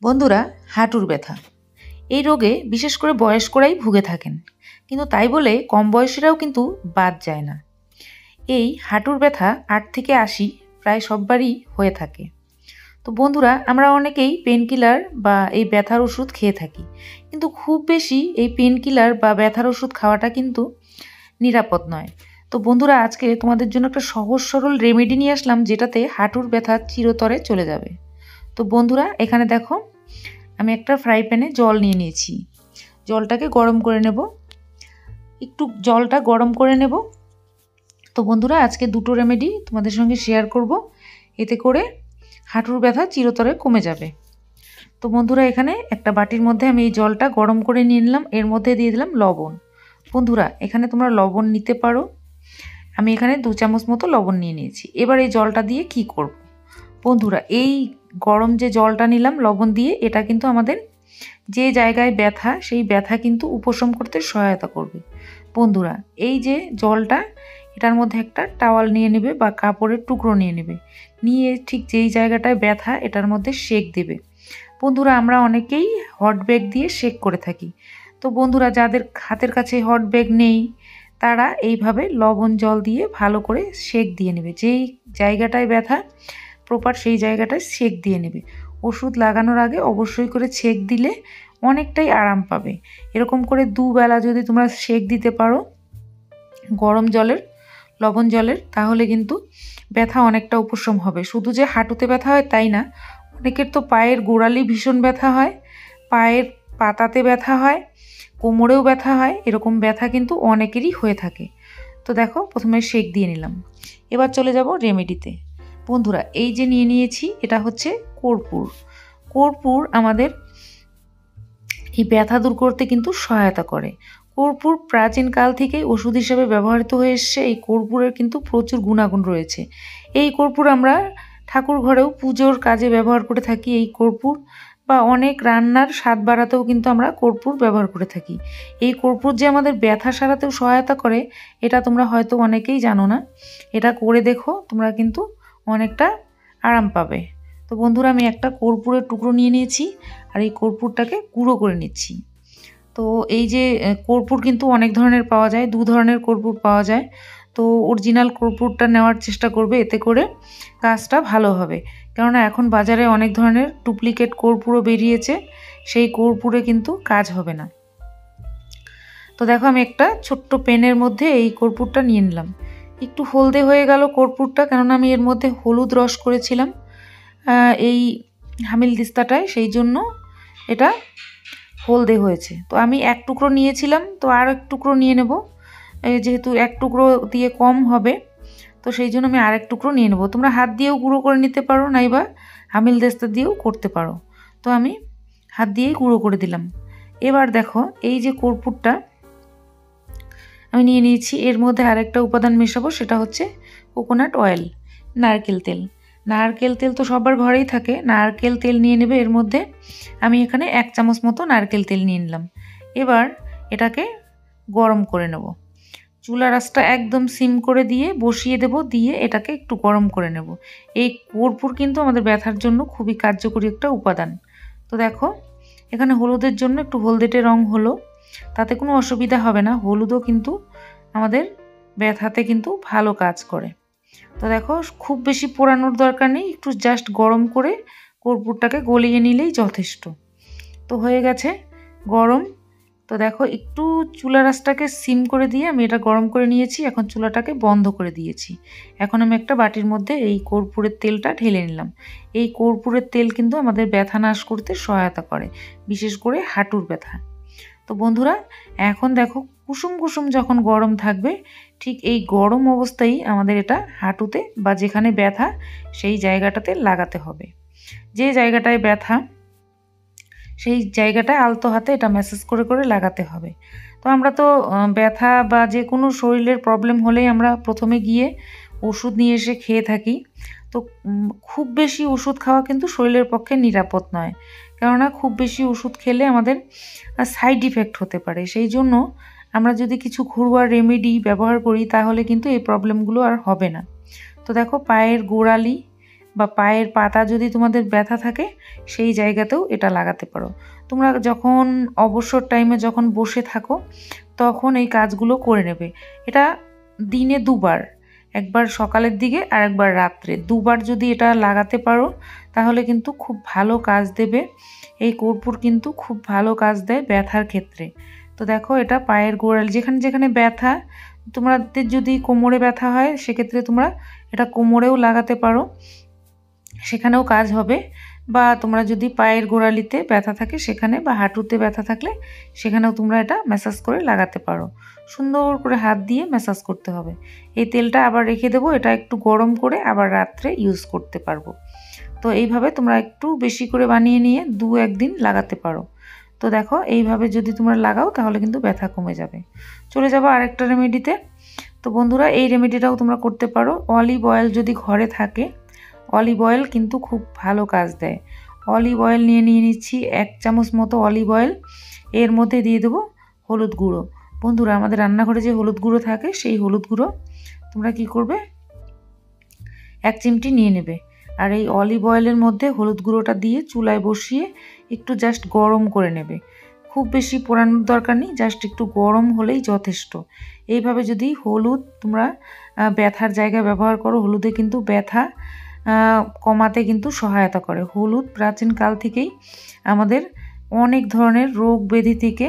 বন্ধুরা, হাঁটুর ব্যথা এই রোগে বিশেষ করে বয়স্করাই ভুগে থাকেন, কিন্তু তাই বলে কম বয়সীরাও কিন্তু বাদ যায় না। এই হাঁটুর ব্যথা ৮ থেকে ৮০ প্রায় সববারই হয়ে থাকে। তো বন্ধুরা, আমরা অনেকেই পেন কিলার বা এই ব্যথার ওষুধ খেয়ে থাকি, কিন্তু খুব বেশি এই পেন কিলার বা ব্যথার ওষুধ খাওয়াটা কিন্তু নিরাপদ নয়। তো বন্ধুরা, আজকে তোমাদের জন্য একটা সহজ সরল রেমেডি নিয়ে আসলাম, যেটাতে হাঁটুর ব্যথা চিরতরে চলে যাবে। তো বন্ধুরা, এখানে দেখো আমি একটা ফ্রাই প্যানে জল নিয়ে নিয়েছি। জলটাকে গরম করে নেব, একটু জলটা গরম করে নেব। তো বন্ধুরা, আজকে দুটো রেমেডি তোমাদের সঙ্গে শেয়ার করব, এতে করে হাঁটুর ব্যথা চিরতরে কমে যাবে। তো বন্ধুরা, এখানে একটা বাটির মধ্যে আমি এই জলটা গরম করে নিয়ে নিলাম, এর মধ্যে দিয়ে দিলাম লবণ। বন্ধুরা, এখানে তোমরা লবণ নিতে পারো, আমি এখানে 2 চামচ মতো লবণ নিয়ে নিয়েছি। এবার এই জলটা দিয়ে কি করব বন্ধুরা, এই গরম যে জলটা নিলাম লবণ দিয়ে, এটা কিন্তু আমাদের যে জায়গায় ব্যথা সেই ব্যথা কিন্তু উপশম করতে সহায়তা করবে। বন্ধুরা, এই যে জলটা, এটার মধ্যে একটা টাওয়াল নিয়ে নেবে বা কাপড়ের টুকরো নিয়ে নেবে, নিয়ে ঠিক যেই জায়গাটায় ব্যথা এটার মধ্যে সেঁক দেবে। বন্ধুরা, আমরা অনেকেই হট ব্যাগ দিয়ে সেঁক করে থাকি। তো বন্ধুরা, যাদের হাতের কাছে হট ব্যাগ নেই, তারা এইভাবে লবণ জল দিয়ে ভালো করে সেঁক দিয়ে নেবে। যেই জায়গাটায় ব্যথা প্রপার সেই জায়গাটায় সেঁক দিয়ে নেবে। ওষুধ লাগানোর আগে অবশ্যই করে সেঁক দিলে অনেকটাই আরাম পাবে। এরকম করে 2 বেলা যদি তোমরা সেঁক দিতে পারো গরম জলের, লবণ জলের, তাহলে কিন্তু ব্যথা অনেকটা উপশম হবে। শুধু যে হাঁটুতে ব্যথা হয় তাই না, অনেকের তো পায়ের গোড়ালি ভীষণ ব্যথা হয়, পায়ের পাতাতে ব্যথা হয়, কোমরেও ব্যথা হয়। এরকম ব্যথা কিন্তু অনেকেরই হয়ে থাকে। তো দেখো, প্রথমে সেঁক দিয়ে নিলাম, এবার চলে যাব রেমেডিতে। বন্ধুরা, এই যে নিয়ে নিয়েছি, এটা হচ্ছে কর্পূর। কর্পূর আমাদের এই ব্যথা দূর করতে কিন্তু সহায়তা করে। কর্পূর প্রাচীনকাল থেকেই ওষুধ হিসেবে ব্যবহৃত হয়ে এসছে। এই কর্পূরের কিন্তু প্রচুর গুণাগুণ রয়েছে। এই কর্পূর আমরা ঠাকুর ঘরেও পুজোর কাজে ব্যবহার করে থাকি। এই কর্পূর বা অনেক রান্নার স্বাদ বাড়াতেও কিন্তু আমরা কর্পূর ব্যবহার করে থাকি। এই কর্পূর যে আমাদের ব্যথা সারাতেও সহায়তা করে, এটা তোমরা হয়তো অনেকেই জানো না। এটা করে দেখো, তোমরা কিন্তু অনেকটা আরাম পাবে। তো বন্ধুরা, আমি একটা কর্পূরের টুকরো নিয়ে নিয়েছি, আর এই কর্পূরটাকে গুঁড়ো করে নিচ্ছি। তো এই যে কর্পূর কিন্তু অনেক ধরনের পাওয়া যায়, 2 ধরনের কর্পূর পাওয়া যায়। তো অরিজিনাল কর্পূরটা নেওয়ার চেষ্টা করবে, এতে করে কাজটা ভালো হবে। কেননা এখন বাজারে অনেক ধরনের ডুপ্লিকেট কর্পূরও বেরিয়েছে, সেই কর্পূরে কিন্তু কাজ হবে না। তো দেখো, আমি একটা ছোট্ট পেনের মধ্যে এই কর্পূরটা নিয়ে নিলাম। একটু হলদে হয়ে গেল কর্পূরটা, কেননা আমি এর মধ্যে হলুদ রস করেছিলাম এই হামিল দিস্তাটায়, সেই জন্য এটা হলদে হয়েছে। তো আমি 1 টুকরো নিয়েছিলাম, তো আর 1 টুকরো নিয়ে নেব। যেহেতু 1 টুকরো দিয়ে কম হবে, তো সেই জন্য আমি আর 1 টুকরো নিয়ে নেব। তোমরা হাত দিয়েও গুঁড়ো করে নিতে পারো, নাইবা হামিল দিস্তা দিয়েও করতে পারো। তো আমি হাত দিয়েই গুঁড়ো করে দিলাম। এবার দেখো, এই যে কর্পূরটা আমি নিয়ে নিয়েছি, এর মধ্যে আরেকটা উপাদান মেশাবো, সেটা হচ্ছে কোকোনাট অয়েল, নারকেল তেল। নারকেল তেল তো সবার ঘরেই থাকে, নারকেল তেল নিয়ে নেবে। এর মধ্যে আমি এখানে 1 চামচ মতো নারকেল তেল নিয়ে নিলাম। এবার এটাকে গরম করে নেব। চুলার আঁচটা একদম সিম করে দিয়ে বসিয়ে দেব, দিয়ে এটাকে একটু গরম করে নেব। এই কর্পূর কিন্তু আমাদের ব্যথার জন্য খুবই কার্যকরী একটা উপাদান। তো দেখো, এখানে হলুদের জন্য একটু হলদেটে রং হলো, তাতে কোনো অসুবিধা হবে না। হলুদও কিন্তু আমাদের ব্যথাতে কিন্তু ভালো কাজ করে। তো দেখো, খুব বেশি পোড়ানোর দরকার নেই, একটু জাস্ট গরম করে কর্পূরটাকে গলিয়ে নিলেই যথেষ্ট। তো হয়ে গেছে গরম। তো দেখো, একটু চুলার আঁচটাকে সিম করে দিয়ে আমি এটা গরম করে নিয়েছি। এখন চুলাটাকে বন্ধ করে দিয়েছি। এখন আমি একটা বাটির মধ্যে এই কর্পূরের তেলটা ঢেলে নিলাম। এই কর্পূরের তেল কিন্তু আমাদের ব্যথা নাশ করতে সহায়তা করে, বিশেষ করে হাঁটুর ব্যথা। তো বন্ধুরা, এখন দেখো, কুসুম কুসুম যখন গরম থাকবে, ঠিক এই গরম অবস্থায় আমাদের এটা হাঁটুতে বা যেখানে ব্যথা সেই জায়গাটাতে লাগাতে হবে। যে জায়গাটায় ব্যথা সেই জায়গাটায় আলতো হাতে এটা ম্যাসাজ করে করে লাগাতে হবে। তো আমরা তো ব্যথা বা যে কোনো শরীরের প্রবলেম হলেই আমরা প্রথমে গিয়ে ওষুধ নিয়ে এসে খেয়ে থাকি। তো খুব বেশি ওষুধ খাওয়া কিন্তু শরীরের পক্ষে নিরাপদ নয়, কেননা খুব বেশি ওষুধ খেলে আমাদের সাইড ইফেক্ট হতে পারে। সেই জন্য আমরা যদি কিছু ঘরোয়া রেমেডি ব্যবহার করি, তাহলে কিন্তু এই প্রবলেমগুলো আর হবে না। তো দেখো, পায়ের গোড়ালি বা পায়ের পাতা যদি তোমাদের ব্যথা থাকে সেই জায়গাতেও এটা লাগাতে পারো। তোমরা যখন অবসর টাইমে যখন বসে থাকো তখন এই কাজগুলো করে নেবে। এটা দিনে দুবার, একবার সকালের দিকে আর একবার রাত্রে, দুবার যদি এটা লাগাতে পারো তাহলে কিন্তু খুব ভালো কাজ দেবে। এই কর্পূর কিন্তু খুব ভালো কাজ দেয় ব্যথার ক্ষেত্রে। তো দেখো এটা পায়ের গোড়ালি যেখানে যেখানে ব্যথা, তোমাদের যদি কোমরে ব্যথা হয় সেক্ষেত্রে তোমরা এটা কোমরেও লাগাতে পারো, সেখানেও কাজ হবে। বা তোমরা যদি পায়ের গোড়ালিতে ব্যথা থাকে সেখানে, বা হাঁটুতে ব্যথা থাকলে সেখানেও তোমরা এটা ম্যাসাজ করে লাগাতে পারো। সুন্দর করে হাত দিয়ে ম্যাসাজ করতে হবে। এই তেলটা আবার রেখে দেবো, এটা একটু গরম করে আবার রাত্রে ইউজ করতে পারবো। তো এইভাবে তোমরা একটু বেশি করে বানিয়ে নিয়ে 2-1 দিন লাগাতে পারো। তো দেখো এইভাবে যদি তোমরা লাগাও তাহলে কিন্তু ব্যথা কমে যাবে। চলে যাবো আরেকটা রেমেডিতে। তো বন্ধুরা এই রেমেডিটাও তোমরা করতে পারো। অলিভ অয়েল যদি ঘরে থাকে, অলিভ অয়েল কিন্তু খুব ভালো কাজ দেয়। অলিভ অয়েল নিয়ে নিচ্ছি 1 চামচ মতো অলিভ অয়েল। এর মধ্যে দিয়ে দেবো হলুদ গুঁড়ো। বন্ধুরা আমাদের রান্নাঘরে যে হলুদ গুঁড়ো থাকে সেই হলুদ গুঁড়ো তোমরা কি করবে 1 চিমটি নিয়ে নেবে। আর এই অলিভ অয়েলের মধ্যে হলুদ গুঁড়োটা দিয়ে চুলায় বসিয়ে একটু জাস্ট গরম করে নেবে। খুব বেশি পোড়ানোর দরকার নেই, জাস্ট একটু গরম হলেই যথেষ্ট। এইভাবে যদি হলুদ তোমরা ব্যথার জায়গায় ব্যবহার করো, হলুদে কিন্তু ব্যথা কমাতে কিন্তু সহায়তা করে। হলুদ প্রাচীনকাল থেকেই আমাদের অনেক ধরনের রোগ ব্যাধি থেকে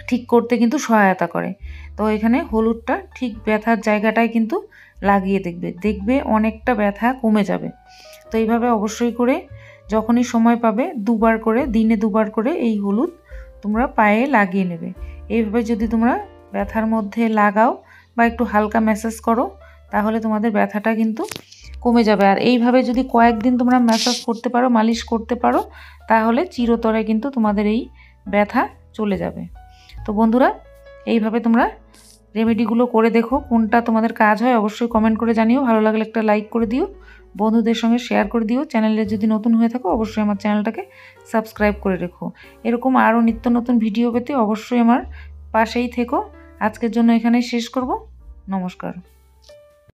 ঠিক করতে কিন্তু সহায়তা করে। তো এখানে হলুদটা ঠিক ব্যথার জায়গাটায় কিন্তু লাগিয়ে দেখবে অনেকটা ব্যথা কমে যাবে। তো এইভাবে অবশ্যই করে যখনই সময় পাবে দুবার করে, দিনে দুবার করে এই হলুদ তোমরা পায়ে লাগিয়ে নেবে। এইভাবে যদি তোমরা ব্যথার মধ্যে লাগাও বা একটু হালকা ম্যাসাজ করো তাহলে তোমাদের ব্যথাটা কিন্তু কমে যাবে। আর এইভাবে যদি কয়েকদিন তোমরা ম্যাসাজ করতে পারো, মালিশ করতে পারো, তাহলে চিরতরে কিন্তু তোমাদের এই ব্যথা চলে যাবে। তো বন্ধুরা এইভাবে তোমরা রেমেডিগুলো করে দেখো, কোনটা তোমাদের কাজ হয় অবশ্যই কমেন্ট করে জানিও। ভালো লাগলে একটা লাইক করে দিও, বন্ধুদের সঙ্গে শেয়ার করে দিও। চ্যানেলে যদি নতুন হয়ে থাকো অবশ্যই আমার চ্যানেলটাকে সাবস্ক্রাইব করে রেখো। এরকম আরও নিত্য নতুন ভিডিও পেতে অবশ্যই আমার পাশেই থেকো। আজকের জন্য এখানেই শেষ করব। নমস্কার।